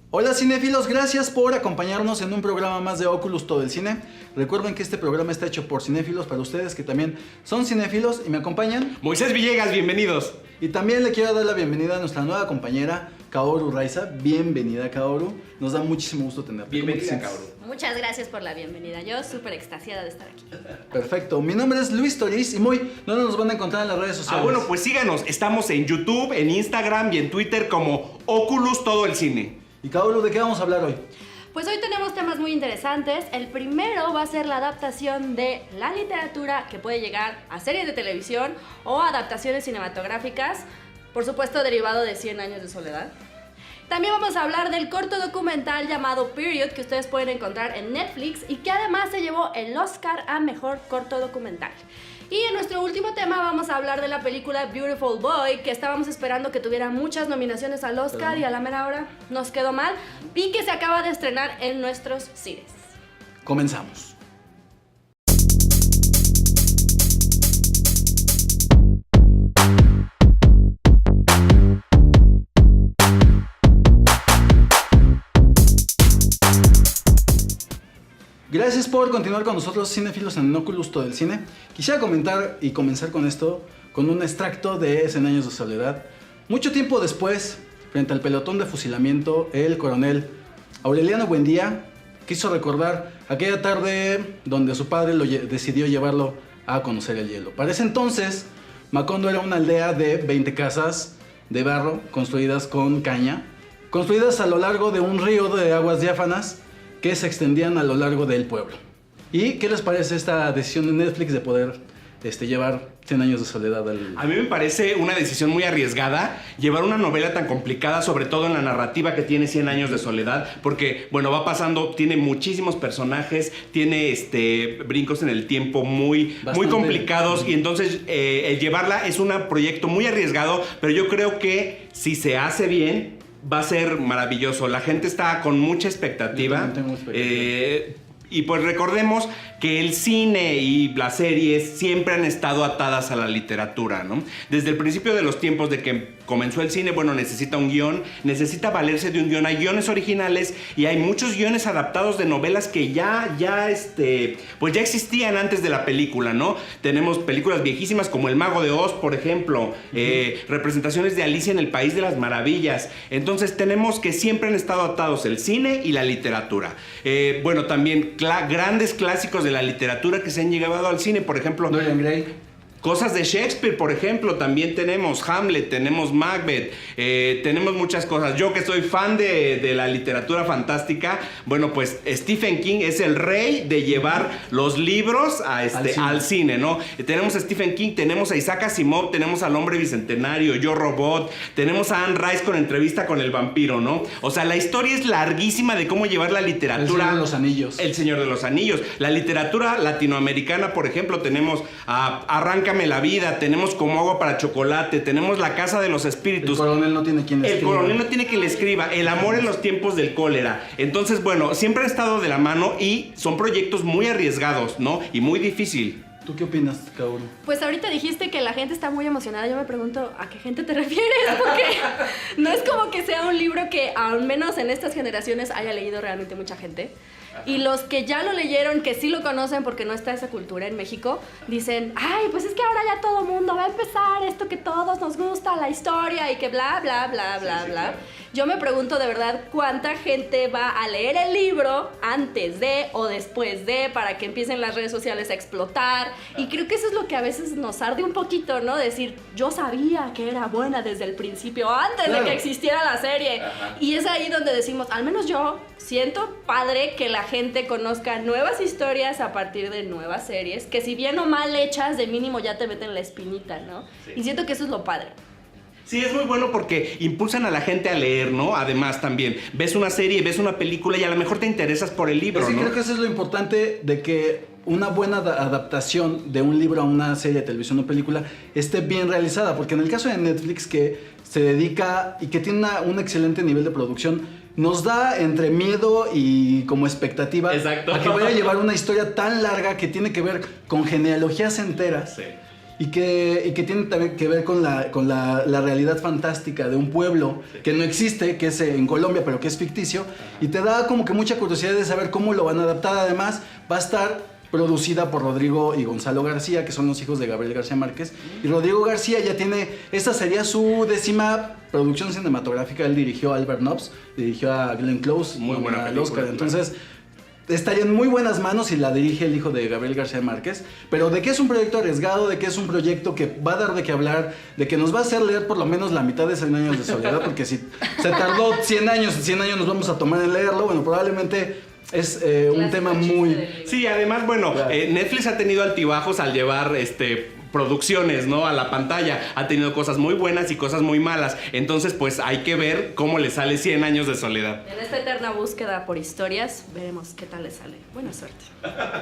Hola cinéfilos, gracias por acompañarnos en un programa más de Oculus Todo el Cine. Recuerden que este programa está hecho por cinéfilos para ustedes que también son cinéfilos y me acompañan. Moisés Villegas, bienvenidos. Y también le quiero dar la bienvenida a nuestra nueva compañera, Kaoru Raiza. Bienvenida, Kaoru. Nos da muchísimo gusto tenerte. Bienvenida, Kaoru. Muchas gracias por la bienvenida. Yo súper extasiada de estar aquí. Perfecto. Mi nombre es Luis Toriz y ¿dónde nos van a encontrar en las redes sociales? Bueno, pues síganos. Estamos en YouTube, en Instagram y en Twitter como Oculus Todo el Cine. Y Kaoru, ¿de qué vamos a hablar hoy? Pues hoy tenemos temas muy interesantes. El primero va a ser la adaptación de la literatura que puede llegar a series de televisión o adaptaciones cinematográficas, por supuesto derivado de 100 años de soledad. También vamos a hablar del corto documental llamado Period que ustedes pueden encontrar en Netflix y que además se llevó el Oscar a Mejor Corto Documental. Y en nuestro último tema vamos a hablar de la película Beautiful Boy, que estábamos esperando que tuviera muchas nominaciones al Oscar y a la mera hora nos quedó mal, y que se acaba de estrenar en nuestros cines. Comenzamos. Gracias por continuar con nosotros, cinéfilos, en Oculus Todo el Cine. Quisiera comentar y comenzar con esto, con un extracto de 100 años de soledad. Mucho tiempo después, frente al pelotón de fusilamiento, el coronel Aureliano Buendía quiso recordar aquella tarde donde su padre decidió llevarlo a conocer el hielo. Para ese entonces, Macondo era una aldea de 20 casas de barro construidas con caña, construidas a lo largo de un río de aguas diáfanas que se extendían a lo largo del pueblo. ¿Y qué les parece esta decisión de Netflix de poder llevar 100 años de soledad al... A mí me parece una decisión muy arriesgada llevar una novela tan complicada, sobre todo en la narrativa que tiene 100 años de soledad, porque, bueno, va pasando, tiene muchísimos personajes, tiene brincos en el tiempo muy complicados, y entonces el llevarla es un proyecto muy arriesgado, pero yo creo que si se hace bien, va a ser maravilloso. La gente está con mucha expectativa. Y pues recordemos que el cine y las series siempre han estado atadas a la literatura, ¿no? Desde el principio de los tiempos de que comenzó el cine, bueno, necesita un guión, necesita valerse de un guión. Hay guiones originales y hay muchos guiones adaptados de novelas que pues ya existían antes de la película, ¿no? Tenemos películas viejísimas como El Mago de Oz, por ejemplo, representaciones de Alicia en el País de las Maravillas. Entonces tenemos que siempre han estado atados el cine y la literatura. Bueno, también grandes clásicos de la literatura que se han llegado al cine, por ejemplo, Dorian Gray. Cosas de Shakespeare, por ejemplo, también tenemos Hamlet, tenemos Macbeth, tenemos muchas cosas. Yo que soy fan de la literatura fantástica, bueno, pues Stephen King es el rey de llevar los libros al cine, ¿no? Tenemos a Stephen King, tenemos a Isaac Asimov, tenemos al Hombre Bicentenario, Yo Robot, tenemos a Anne Rice con Entrevista con el Vampiro, ¿no? O sea, la historia es larguísima de cómo llevar la literatura. El Señor de los Anillos. El Señor de los Anillos. La literatura latinoamericana, por ejemplo, tenemos a Arráncame la vida, tenemos Como agua para chocolate, tenemos La Casa de los Espíritus. El coronel no tiene quien le escriba. El coronel no tiene quien le escriba. El amor en los tiempos del cólera. Entonces, bueno, siempre han estado de la mano y son proyectos muy arriesgados, ¿no? Y muy difícil. ¿Tú qué opinas, Kaoru? Pues ahorita dijiste que la gente está muy emocionada. Yo me pregunto, ¿a qué gente te refieres? Porque no es como que sea un libro que, al menos en estas generaciones, haya leído realmente mucha gente. Y los que ya lo leyeron, que sí lo conocen porque no está esa cultura en México, dicen, ay, pues es que ahora ya todo mundo va a empezar esto que todos nos gusta, la historia y que bla, bla, bla, bla, bla. Claro. Yo me pregunto de verdad cuánta gente va a leer el libro antes de o después de, para que empiecen las redes sociales a explotar. Y creo que eso es lo que a veces nos arde un poquito, ¿no? Decir, yo sabía que era buena desde el principio, antes de que existiera la serie. Ajá. Y es ahí donde decimos, al menos yo siento padre que la gente conozca nuevas historias a partir de nuevas series, que si bien o mal hechas, de mínimo ya te meten la espinita, ¿no? Sí. Y siento que eso es lo padre. Sí, es muy bueno porque impulsan a la gente a leer, ¿no? Además también, ves una serie, ves una película y a lo mejor te interesas por el libro, Sí, ¿no? creo que eso es lo importante de que una buena adaptación de un libro a una serie de televisión o película esté bien realizada, porque en el caso de Netflix, que se dedica y que tiene un excelente nivel de producción, nos da entre miedo y como expectativa. Exacto. A que vaya a llevar una historia tan larga que tiene que ver con genealogías enteras. Sí. y que tiene también que ver con la realidad fantástica de un pueblo que no existe, que es en Colombia, pero que es ficticio, y te da como que mucha curiosidad de saber cómo lo van a adaptar. Además, va a estar producida por Rodrigo y Gonzalo García, que son los hijos de Gabriel García Márquez, y Rodrigo García ya tiene, esta sería su 10ª producción cinematográfica. Él dirigió a Albert Nobbs, dirigió a Glenn Close, muy buena al película, Oscar, claro. Entonces estaría en muy buenas manos y la dirige el hijo de Gabriel García Márquez. Pero de que es un proyecto arriesgado, de que es un proyecto que va a dar de qué hablar, de que nos va a hacer leer por lo menos la mitad de 100 años de soledad, porque si se tardó 100 años nos vamos a tomar en leerlo, bueno, probablemente es un tema muy... Sí, además, bueno, Claro. Netflix ha tenido altibajos al llevar producciones, ¿no? A la pantalla. Ha tenido cosas muy buenas y cosas muy malas. Entonces, pues hay que ver cómo le sale 100 años de soledad. En esta eterna búsqueda por historias, veremos qué tal le sale. Buena suerte.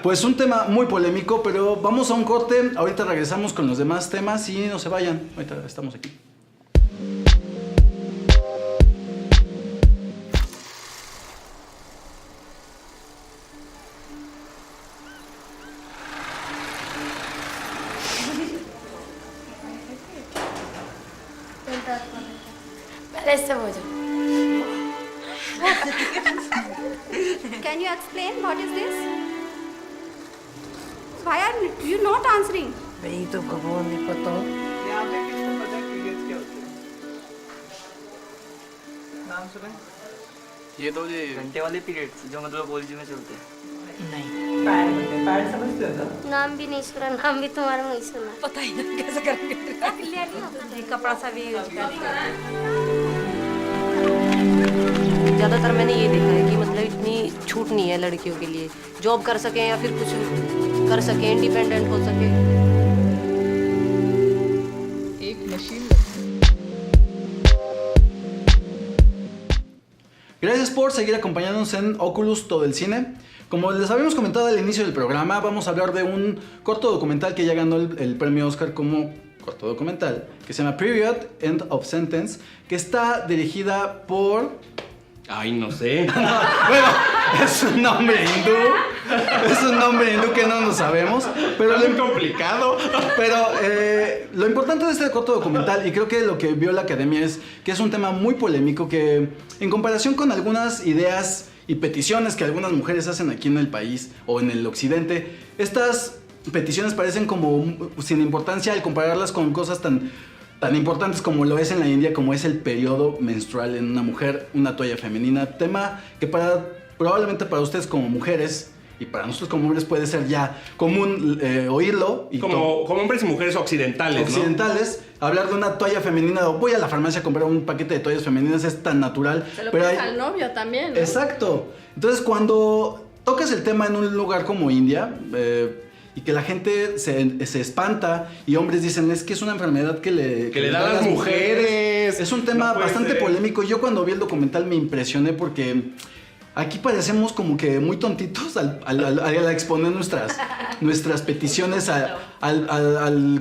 Pues un tema muy polémico, pero vamos a un corte. Ahorita regresamos con los demás temas y no se vayan. Ahorita estamos aquí. Can you explain what is this? Why are you not answering? यही तो भगवान ने पता हो। यहाँ पे किसको पता है पीरियड्स क्या होते हैं? नाम सुना है? ये तो घंटे वाले पीरियड्स जो मतलब ओरिजिन में चलते हैं। नहीं पैड होते हैं, पैड समझते हो ना? नाम भी नहीं सुना, नाम भी तुम्हारा नहीं सुना। पता ही नहीं कैसे करेंगे। कपड़ा सा भी ज़्यादातर मैंने ये देखा है कि मतलब इतनी छूट नहीं है लड़कियों के लिए, जॉब कर सकें या फिर कुछ कर सकें, इंडिपेंडेंट हो सके। एक machine Gracias por seguir acompañándonos en Oculus Todo el Cine. Como les habíamos comentado al inicio del programa, vamos a hablar de un corto documental que ya ganó el premio Oscar como corto documental, que se llama Period, End of Sentence, que está dirigida por... Ay, no sé. Bueno, es un nombre hindú. Es un nombre hindú que no nos sabemos. Pero Está muy complicado. Pero lo importante de este corto documental, y creo que lo que vio la academia, es que es un tema muy polémico que, en comparación con algunas ideas y peticiones que algunas mujeres hacen aquí en el país o en el occidente, estas peticiones parecen como sin importancia al compararlas con cosas tan importantes como lo es en la India, como es el periodo menstrual en una mujer, una toalla femenina, tema que probablemente para ustedes como mujeres y para nosotros como hombres puede ser ya común oírlo. Y Como hombres y mujeres occidentales, occidentales, hablar de una toalla femenina, o voy a la farmacia a comprar un paquete de toallas femeninas, es tan natural. Se lo pero pides al novio también, ¿no? Exacto. Entonces cuando tocas el tema en un lugar como India, y que la gente se espanta y hombres dicen es que es una enfermedad que le da a las mujeres. Es un tema No puede bastante ser. polémico. Yo cuando vi el documental me impresioné porque aquí parecemos como que muy tontitos al exponer nuestras peticiones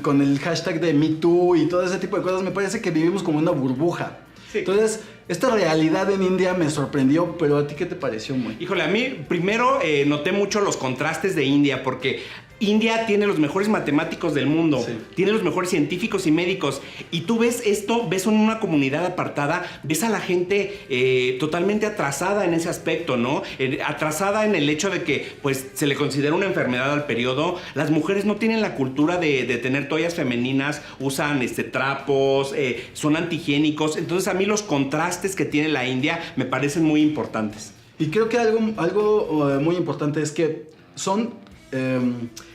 con el hashtag de MeToo y todo ese tipo de cosas. Me parece que vivimos como una burbuja. Sí. Entonces, esta realidad en India me sorprendió, pero ¿a ti qué te pareció, muy? Híjole, a mí primero noté mucho los contrastes de India, porque India tiene los mejores matemáticos del mundo, Sí. tiene los mejores científicos y médicos, y tú ves esto, ves en una comunidad apartada, ves a la gente totalmente atrasada en ese aspecto, ¿no? Atrasada en el hecho de que, pues, se le considera una enfermedad al periodo. Las mujeres no tienen la cultura de tener toallas femeninas, usan trapos, son antihigiénicos. Entonces, a mí los contrastes que tiene la India me parecen muy importantes. Y creo que algo muy importante es que son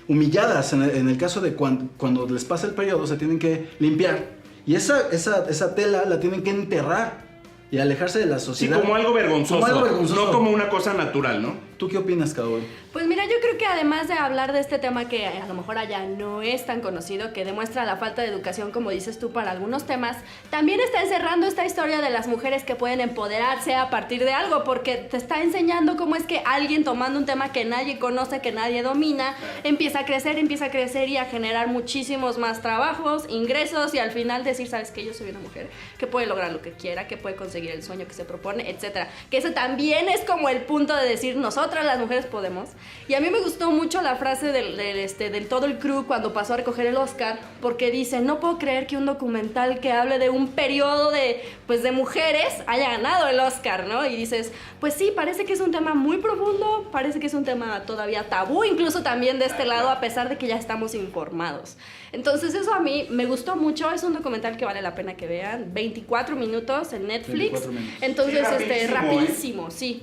humilladas en el caso de cuando les pasa el periodo, se tienen que limpiar. Y esa tela la tienen que enterrar y alejarse de la Sí, sociedad. como algo vergonzoso. Como algo vergonzoso. No como una cosa natural, ¿no? ¿Tú qué opinas, Cabo? Pues mira, yo creo que además de hablar de este tema que a lo mejor allá no es tan conocido, que demuestra la falta de educación, como dices tú, para algunos temas, también está encerrando esta historia de las mujeres que pueden empoderarse a partir de algo, porque te está enseñando cómo es que alguien tomando un tema que nadie conoce, que nadie domina, empieza a crecer y a generar muchísimos más trabajos, ingresos, y al final decir, ¿sabes qué? Yo soy una mujer que puede lograr lo que quiera, que puede conseguir el sueño que se propone, etcétera. Que ese también es como el punto de decir, nosotras nosotras las mujeres podemos. Y a mí me gustó mucho la frase del todo el crew cuando pasó a recoger el Oscar, porque dice, no puedo creer que un documental que hable de un periodo de mujeres haya ganado el Oscar, ¿no? Y dices, pues sí, parece que es un tema muy profundo, parece que es un tema todavía tabú, incluso también de este lado, a pesar de que ya estamos informados. Entonces eso a mí me gustó mucho, es un documental que vale la pena que vean, 24 minutos en Netflix. 24 minutos. Entonces, Sí, rapidísimo, sí.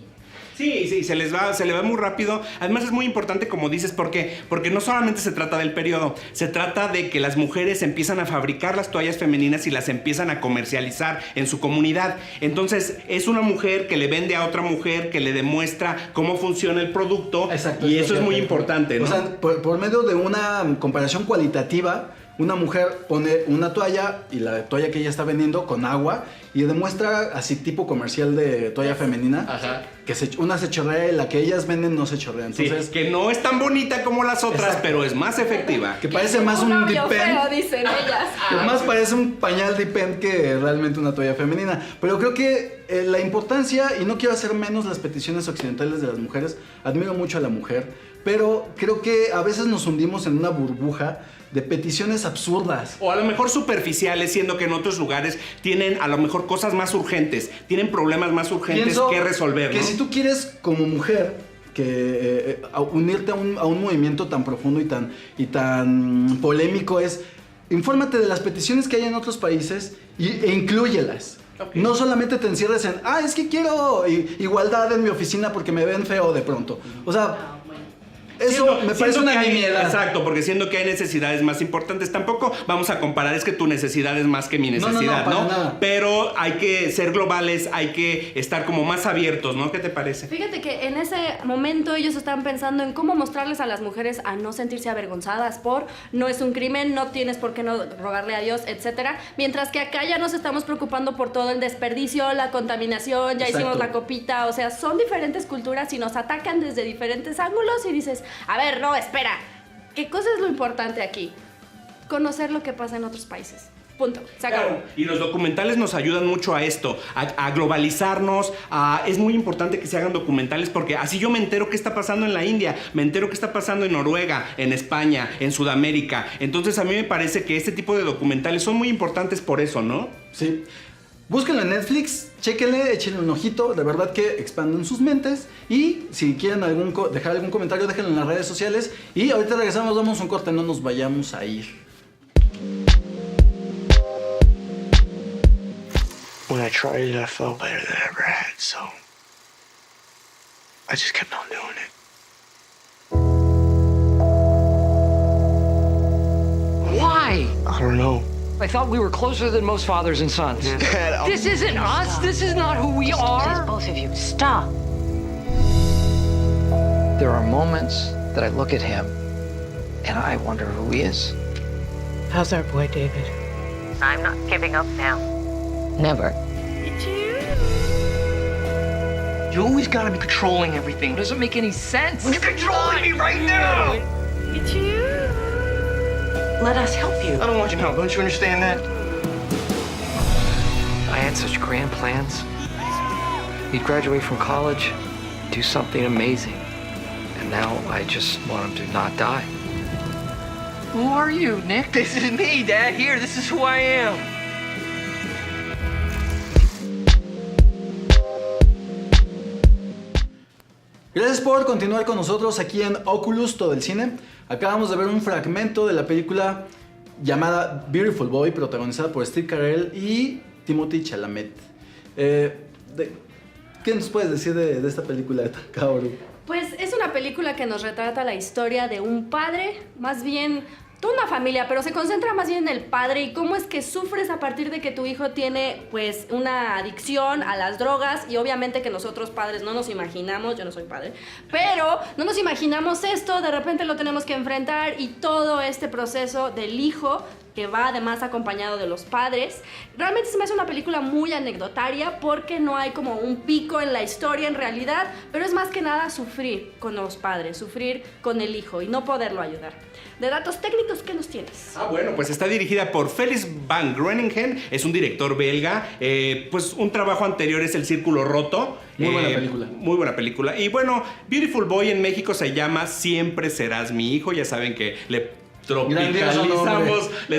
Sí, se le va muy rápido. Además es muy importante, como dices, porque no solamente se trata del periodo, se trata de que las mujeres empiezan a fabricar las toallas femeninas y las empiezan a comercializar en su comunidad. Entonces es una mujer que le vende a otra mujer, que le demuestra cómo funciona el producto. Exacto, y eso es muy importante, ¿no? O sea, por medio de una comparación cualitativa, una mujer pone una toalla y la toalla que ella está vendiendo con agua y demuestra así tipo comercial de toalla femenina. Ajá. Que una se chorrea y la que ellas venden no se chorrea. Entonces, Sí, que no es tan bonita como las otras, Exacto. pero es más efectiva. que parece más un novio Depend. feo, dicen ellas. Que más parece un pañal Depend que realmente una toalla femenina. Pero creo que la importancia, y no quiero hacer menos las peticiones occidentales de las mujeres, admiro mucho a la mujer, pero creo que a veces nos hundimos en una burbuja de peticiones absurdas. O a lo mejor superficiales, siendo que en otros lugares tienen a lo mejor cosas más urgentes, tienen problemas más urgentes Pienso que resolver, que ¿no? si tú quieres como mujer que unirte a un movimiento tan profundo y tan polémico es, infórmate de las peticiones que hay en otros países e inclúyelas. Ok. No solamente te encierres en, es que quiero igualdad en mi oficina porque me ven feo de pronto. O sea, eso me parece una nimiedad. Exacto, porque siendo que hay necesidades más importantes, tampoco vamos a comparar, es que tu necesidad es más que mi necesidad, para ¿no? nada. Pero hay que ser globales, hay que estar como más abiertos, ¿no? ¿Qué te parece? Fíjate que en ese momento ellos estaban pensando en cómo mostrarles a las mujeres a no sentirse avergonzadas por no es un crimen, no tienes por qué no rogarle a Dios, etcétera. Mientras que acá ya nos estamos preocupando por todo el desperdicio, la contaminación, ya Exacto. hicimos la copita, o sea, son diferentes culturas y nos atacan desde diferentes ángulos y dices, a ver, no, espera, ¿qué cosa es lo importante aquí? Conocer lo que pasa en otros países. Punto. Se acabó. Claro, y los documentales nos ayudan mucho a esto, a globalizarnos. Es muy importante que se hagan documentales porque así yo me entero qué está pasando en la India, me entero qué está pasando en Noruega, en España, en Sudamérica. Entonces a mí me parece que este tipo de documentales son muy importantes por eso, ¿no? Sí. Búsquenlo en Netflix, chéquenle, échenle un ojito, de verdad que expanden sus mentes. Y si quieren dejar algún comentario, déjenlo en las redes sociales. Y ahorita regresamos, damos un corte, no nos vayamos a ir. When I tried it, I felt better than I ever had, so I just kept on doing it. Why? I don't know. I thought we were closer than most fathers and sons. Dad, This isn't us. This is not who we are. Both of you, stop. There are moments that I look at him and I wonder who he is. How's our boy, David? I'm not giving up now. Never. You always gotta be controlling everything. It doesn't make any sense. You're controlling me right now. Let us help you. I don't want your help. Don't you understand that? I had such grand plans. He'd graduate from college, do something amazing. And now I just want him to not die. Who are you, Nick? This is me, Dad. Here, this is who I am. Gracias por continuar con nosotros aquí en Oculus, todo el cine. Acabamos de ver un fragmento de la película llamada Beautiful Boy, protagonizada por Steve Carell y Timothée Chalamet. ¿Qué nos puedes decir de esta película, Kaoru? Pues es una película que nos retrata la historia de un padre, más bien toda una familia, pero se concentra más bien en el padre y cómo es que sufres a partir de que tu hijo tiene pues una adicción a las drogas y obviamente que nosotros padres no nos imaginamos, yo no soy padre, pero no nos imaginamos esto, de repente lo tenemos que enfrentar y todo este proceso del hijo que va además acompañado de los padres. Realmente se me hace una película muy anecdotaria porque no hay como un pico en la historia en realidad, pero es más que nada sufrir con los padres, sufrir con el hijo y no poderlo ayudar. De datos técnicos, ¿qué nos tienes? Bueno, pues está dirigida por Felix van Groeningen, es un director belga. Pues un trabajo anterior es El Círculo Roto. Muy buena película. Muy buena película. Y bueno, Beautiful Boy en México se llama Siempre serás mi hijo. Ya saben que le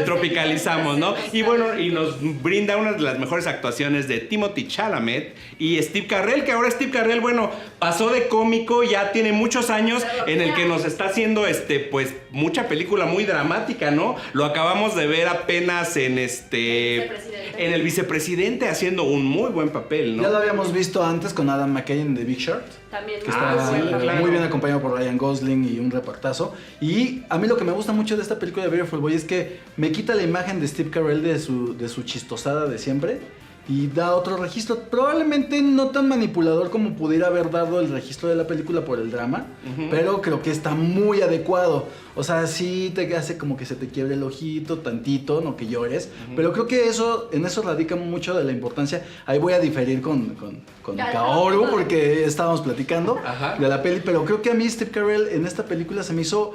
tropicalizamos, ¿no? Y bueno, y nos brinda una de las mejores actuaciones de Timothée Chalamet y Steve Carell, que ahora Steve Carell, bueno, pasó de cómico, ya tiene muchos años en el que nos está haciendo, pues, mucha película muy dramática, ¿no? Lo acabamos de ver apenas en en El Vicepresidente, haciendo un muy buen papel, ¿no? Ya lo habíamos visto antes con Adam McKay en The Big Short. También. Que está claro. muy bien acompañado por Ryan Gosling y un repartazo. Y a mí lo que me gusta mucho de esta película de Beautiful Boy es que me quita la imagen de Steve Carell de su chistosada de siempre y da otro registro, probablemente no tan manipulador como pudiera haber dado el registro de la película por el drama, pero creo que está muy adecuado. O sea, sí te hace como que se te quiebre el ojito tantito, no que llores, pero creo que en eso radica mucho de la importancia. Ahí voy a diferir con Kaoru, porque estábamos platicando de la peli, pero creo que a mí Steve Carell en esta película se me hizo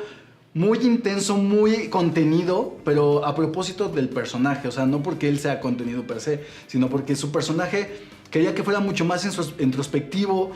muy intenso, muy contenido, pero a propósito del personaje. O sea, no porque él sea contenido per se, sino porque su personaje quería que fuera mucho más introspectivo,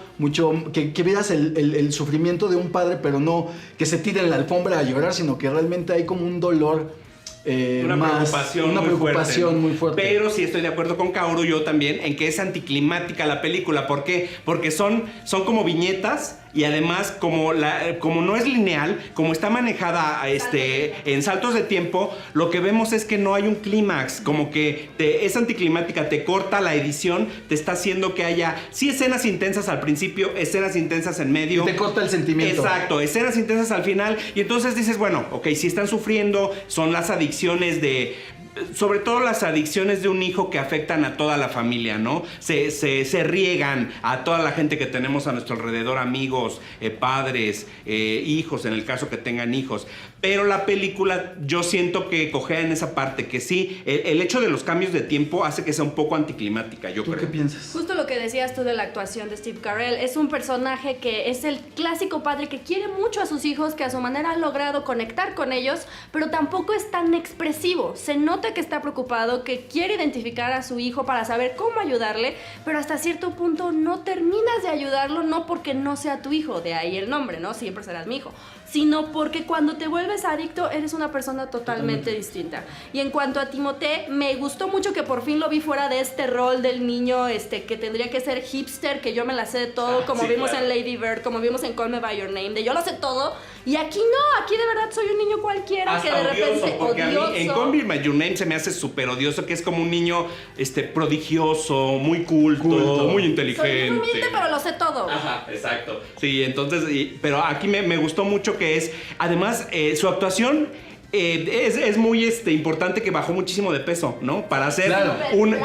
que vieras el sufrimiento de un padre, pero no que se tire en la alfombra a llorar, sino que realmente hay como un dolor una preocupación muy fuerte. Pero sí estoy de acuerdo con Kaoru, yo también, en que es anticlimática la película. ¿Por qué? Porque son como viñetas. Y además, como no es lineal, como está manejada en saltos de tiempo, lo que vemos es que no hay un clímax, como que es anticlimática, te corta la edición, te está haciendo que haya, sí, escenas intensas al principio, escenas intensas en medio. Y te corta el sentimiento. Exacto, escenas intensas al final, y entonces dices, bueno, ok, si están sufriendo, son las adicciones sobre todo las adicciones de un hijo que afectan a toda la familia, ¿no? Se riegan a toda la gente que tenemos a nuestro alrededor, amigos, padres, hijos, en el caso que tengan hijos. Pero la película, yo siento que cojea en esa parte, que sí, el hecho de los cambios de tiempo hace que sea un poco anticlimática, yo creo. ¿Tú qué piensas? Justo lo que decías tú de la actuación de Steve Carell. Es un personaje que es el clásico padre que quiere mucho a sus hijos, que a su manera ha logrado conectar con ellos, pero tampoco es tan expresivo. Se nota que está preocupado, que quiere identificar a su hijo para saber cómo ayudarle, pero hasta cierto punto no terminas de ayudarlo, no porque no sea tu hijo, de ahí el nombre, ¿no? Siempre serás mi hijo, sino porque cuando te vuelves adicto eres una persona totalmente distinta. Y en cuanto a Timothée, me gustó mucho que por fin lo vi fuera de este rol del niño que tendría que ser hipster, que yo me la sé de todo, como vimos en Lady Bird, como vimos en Call Me By Your Name, de yo lo sé todo, y aquí no, aquí de verdad soy un niño cualquiera. Hasta que de repente porque odioso. A mí en Call Me By Your Name se me hace súper odioso, que es como un niño prodigioso, muy culto, muy inteligente. Soy humilde, pero lo sé todo. Ajá, exacto. Sí, entonces, pero aquí me gustó mucho que es, además, su actuación es muy importante, que bajó muchísimo de peso, ¿no? Para ser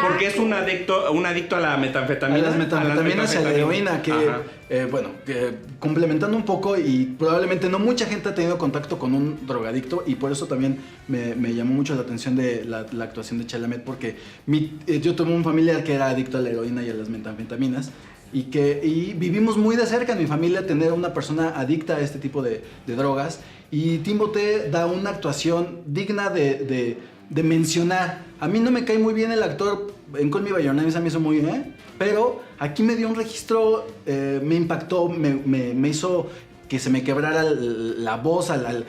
porque es un adicto a la metanfetamina. A las metanfetaminas y a la heroína, que complementando un poco, y probablemente no mucha gente ha tenido contacto con un drogadicto, y por eso también me llamó mucho la atención de la actuación de Chalamet, porque yo tuve un familiar que era adicto a la heroína y a las metanfetaminas, y vivimos muy de cerca en mi familia tener una persona adicta a este tipo de drogas, y Timothée da una actuación digna de mencionar. A mí no me cae muy bien el actor en Call Me By Your Name, se me hizo muy bien, pero aquí me dio un registro, me impactó, me hizo que se me quebrara la voz al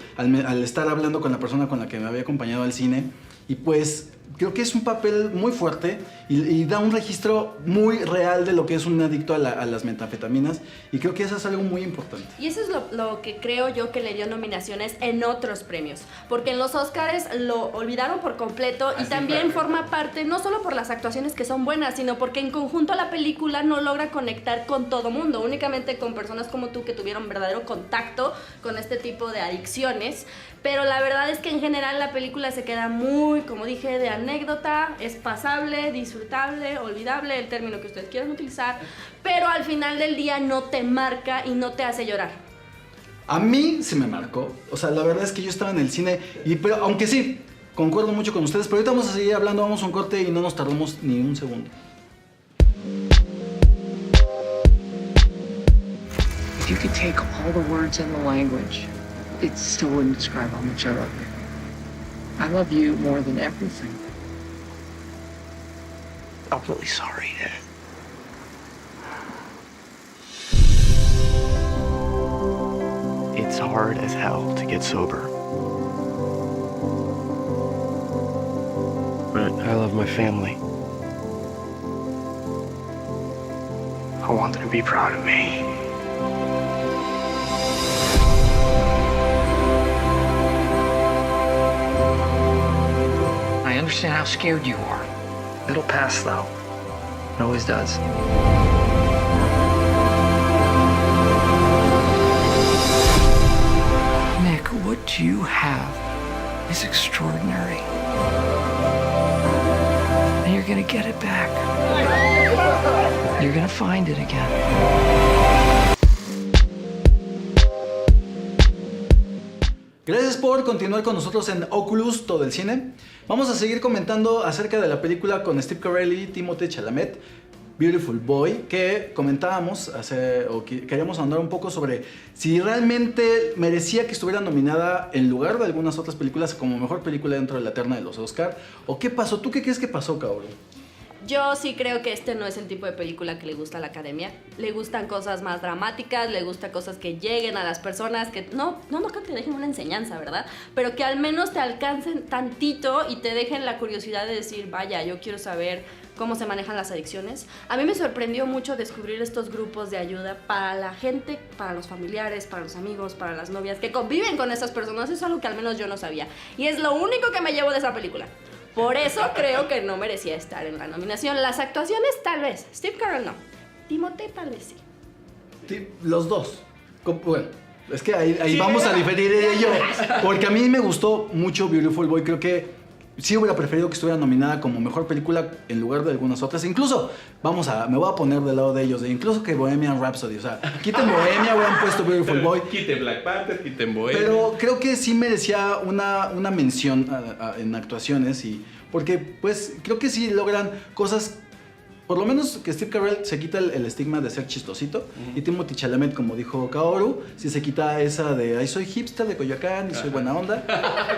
estar hablando con la persona con la que me había acompañado al cine, y pues creo que es un papel muy fuerte y da un registro muy real de lo que es un adicto a las metanfetaminas, y creo que eso es algo muy importante. Y eso es lo que creo yo que le dio nominaciones en otros premios, porque en los Oscars lo olvidaron por completo, y también forma parte, no solo por las actuaciones que son buenas, sino porque en conjunto la película no logra conectar con todo mundo, únicamente con personas como tú que tuvieron verdadero contacto con este tipo de adicciones. Pero la verdad es que en general la película se queda muy, como dije, de anécdota, es pasable, disfrutable, olvidable, el término que ustedes quieran utilizar, pero al final del día no te marca y no te hace llorar. A mí se me marcó, o sea, la verdad es que yo estaba en el cine, pero aunque sí, concuerdo mucho con ustedes, pero ahorita vamos a seguir hablando, vamos a un corte y no nos tardamos ni un segundo. If you could take all the words in the language, it still wouldn't describe how much I love you. I love you more than everything. I'm really sorry, Dad. hard as hell to get sober. But I love my family. I want them to be proud of me. I understand how scared you are. It'll pass, though. It always does. Nick, what you have is extraordinary. And you're gonna get it back. You're gonna find it again. Gracias por continuar con nosotros en Oculus, todo el cine. Vamos a seguir comentando acerca de la película con Steve Carell y Timothée Chalamet, Beautiful Boy, que comentábamos queríamos ahondar un poco sobre si realmente merecía que estuviera nominada en lugar de algunas otras películas como mejor película dentro de la terna de los Oscar, o qué pasó. ¿Tú qué crees que pasó, Kaoru? Yo sí creo que este no es el tipo de película que le gusta a la academia. Le gustan cosas más dramáticas, le gustan cosas que lleguen a las personas, que no que te dejen una enseñanza, ¿verdad? Pero que al menos te alcancen tantito y te dejen la curiosidad de decir, vaya, yo quiero saber cómo se manejan las adicciones. A mí me sorprendió mucho descubrir estos grupos de ayuda para la gente, para los familiares, para los amigos, para las novias que conviven con esas personas. Eso es algo que al menos yo no sabía. Y es lo único que me llevo de esa película. Por eso creo que no merecía estar en la nominación. Las actuaciones, tal vez. Steve Carell no. Timothée, tal vez sí. Los dos. Bueno, es que ahí vamos a diferir ella y yo. Porque a mí me gustó mucho Beautiful Boy. Creo que sí hubiera preferido que estuviera nominada como mejor película en lugar de algunas otras. Incluso, me voy a poner del lado de ellos. Incluso que Bohemian Rhapsody. O sea, quiten Bohemia, hubieran puesto Beautiful Boy. Quiten Black Panther, quiten Bohemia. Pero creo que sí merecía una mención en actuaciones. Porque, pues, creo que sí logran cosas. Por lo menos que Steve Carell se quita el estigma de ser chistosito. Y Timothée Chalamet, como dijo Kaoru, sí se quita esa de ay, soy hipster de Coyoacán y soy buena onda.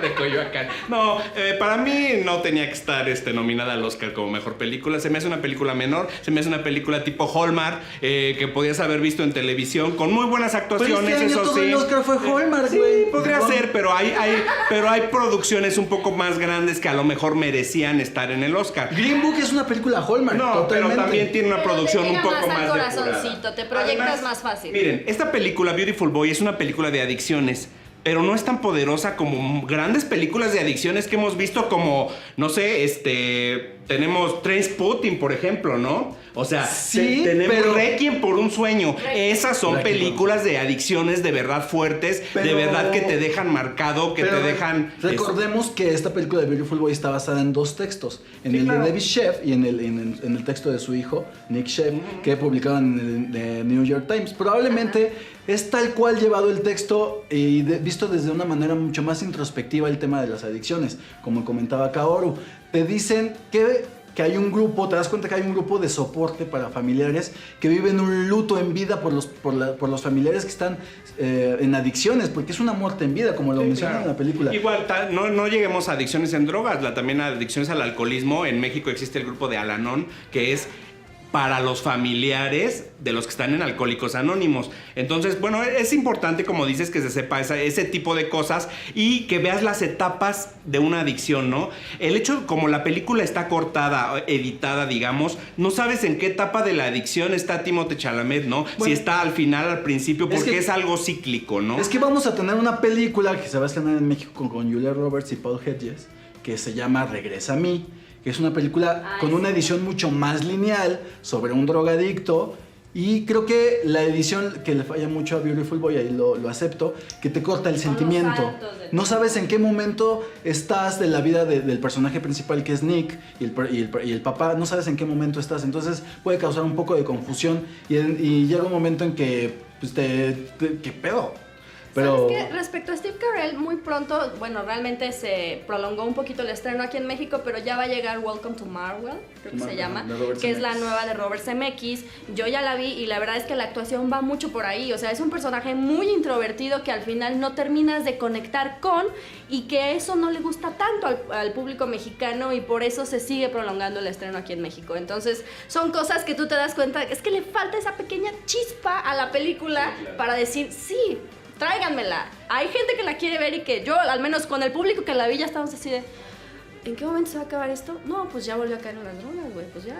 De Coyoacán. No, para mí no tenía que estar nominada al Oscar como mejor película. Se me hace una película menor, se me hace una película tipo Hallmark, que podías haber visto en televisión, con muy buenas actuaciones, pero eso todo sí. El Oscar fue Hallmark, güey. Sí, podría ser, pero hay producciones un poco más grandes que a lo mejor merecían estar en el Oscar. Green Book es una película Hallmark, no, pero también tiene una producción un poco más corazoncito, te proyectas Además, más fácil. Miren, esta película Beautiful Boy es una película de adicciones, pero no es tan poderosa como grandes películas de adicciones que hemos visto, como, no sé, tenemos Trainspotting, por ejemplo, ¿no? O sea, sí, tenemos Requiem por un sueño. Esas son películas de adicciones de verdad fuertes, de verdad que te dejan marcado, que te dejan... Recordemos que esta película de Beautiful Boy está basada en dos textos. En el de David Sheff y en el texto de su hijo, Nick Sheff, que publicaron en el New York Times. Probablemente es tal cual llevado el texto y visto desde una manera mucho más introspectiva el tema de las adicciones. Como comentaba Kaoru, te dicen que hay un grupo, te das cuenta que hay un grupo de soporte para familiares que viven un luto en vida por los familiares que están en adicciones, porque es una muerte en vida, como lo mencionan en la película. Igual, no lleguemos a adicciones en drogas, también a adicciones al alcoholismo. En México existe el grupo de Al-Anon, que es para los familiares de los que están en Alcohólicos Anónimos. Entonces, bueno, es importante, como dices, que se sepa ese tipo de cosas y que veas las etapas de una adicción, ¿no? El hecho, como la película está cortada, editada, digamos, no sabes en qué etapa de la adicción está Timothée Chalamet, ¿no? Bueno, si está al final, al principio, porque es algo cíclico, ¿no? Es que vamos a tener una película que se va a estrenar en México con Julia Roberts y Paul Hedges, que se llama Regresa a mí, que es una película con una edición mucho más lineal sobre un drogadicto. Y creo que la edición que le falla mucho a Beautiful Boy, ahí lo acepto, que te corta el sentimiento. No sabes en qué momento estás de la vida del personaje principal, que es Nick, y el papá, no sabes en qué momento estás. Entonces puede causar un poco de confusión y llega un momento en que pues, ¿qué pedo? Pero... ¿Sabes qué? Respecto a Steve Carell, muy pronto, bueno, realmente se prolongó un poquito el estreno aquí en México, pero ya va a llegar Welcome to Marvel, creo que se llama, que es la nueva de Robert Zemeckis. Yo ya la vi y la verdad es que la actuación va mucho por ahí. O sea, es un personaje muy introvertido que al final no terminas de conectar con, y que eso no le gusta tanto al público mexicano, y por eso se sigue prolongando el estreno aquí en México. Entonces, son cosas que tú te das cuenta, es que le falta esa pequeña chispa a la película, sí, claro, para decir, sí, tráiganmela. Hay gente que la quiere ver y que yo, al menos con el público que la vi, ya estamos así de... ¿En qué momento se va a acabar esto? No, pues ya volvió a caer en las drogas, güey. Pues ya.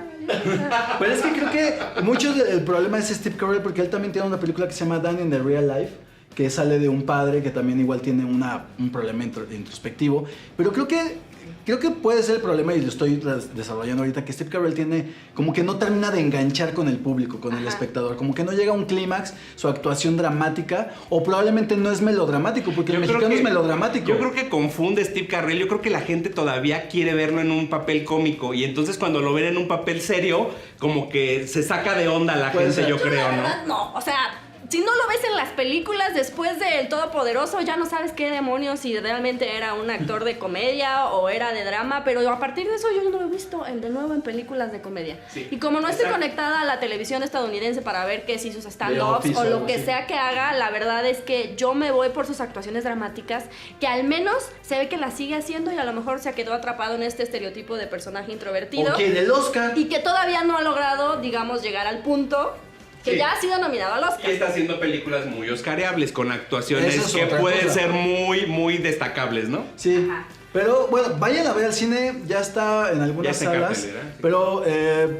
Pero es que creo que mucho del problema es Steve Carell, porque él también tiene una película que se llama Dan in the Real Life, que sale de un padre que también igual tiene un problema introspectivo. Pero creo que puede ser el problema, y lo estoy desarrollando ahorita, que Steve Carell tiene como que no termina de enganchar con el público, con el espectador, como que no llega a un clímax, su actuación dramática, o probablemente no es melodramático, porque el mexicano es melodramático. Yo creo que confunde Steve Carell, yo creo que la gente todavía quiere verlo en un papel cómico, y entonces cuando lo ven en un papel serio, como que se saca de onda la gente, yo creo, ¿no? No, o sea... Si no lo ves en las películas después de El Todopoderoso, ya no sabes qué demonios, si realmente era un actor de comedia o era de drama, pero a partir de eso yo no lo he visto de nuevo en películas de comedia. Sí, y como no estoy conectada a la televisión estadounidense para ver que si sus stand-ups o lo que sea que haga, la verdad es que yo me voy por sus actuaciones dramáticas, que al menos se ve que la sigue haciendo y a lo mejor se quedó atrapado en este estereotipo de personaje introvertido. O quiere el Oscar. Y que todavía no ha logrado, digamos, llegar al punto... Que ya ha sido nominado al Oscar. Y está haciendo películas muy oscareables, con actuaciones que pueden ser muy, muy destacables, ¿no? Sí. Ajá. Pero bueno, vayan a ver al cine, ya está en algunas salas. Sí. Pero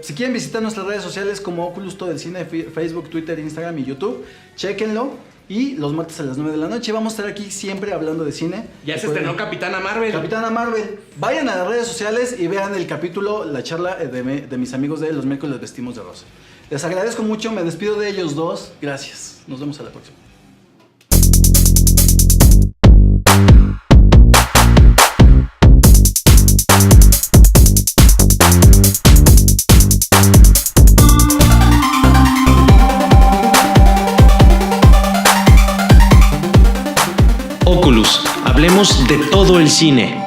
si quieren visitar nuestras redes sociales como Oculus Todo el Cine, Facebook, Twitter, Instagram y YouTube, chéquenlo. Y los martes a las 9 de la noche vamos a estar aquí siempre hablando de cine. Ya se estrenó Capitana Marvel. Capitana Marvel. Vayan a las redes sociales y vean el capítulo, la charla de mis amigos de Los miércoles vestimos de rosa. Les agradezco mucho, me despido de ellos dos. Gracias. Nos vemos a la próxima. Oculus, hablemos de todo el cine.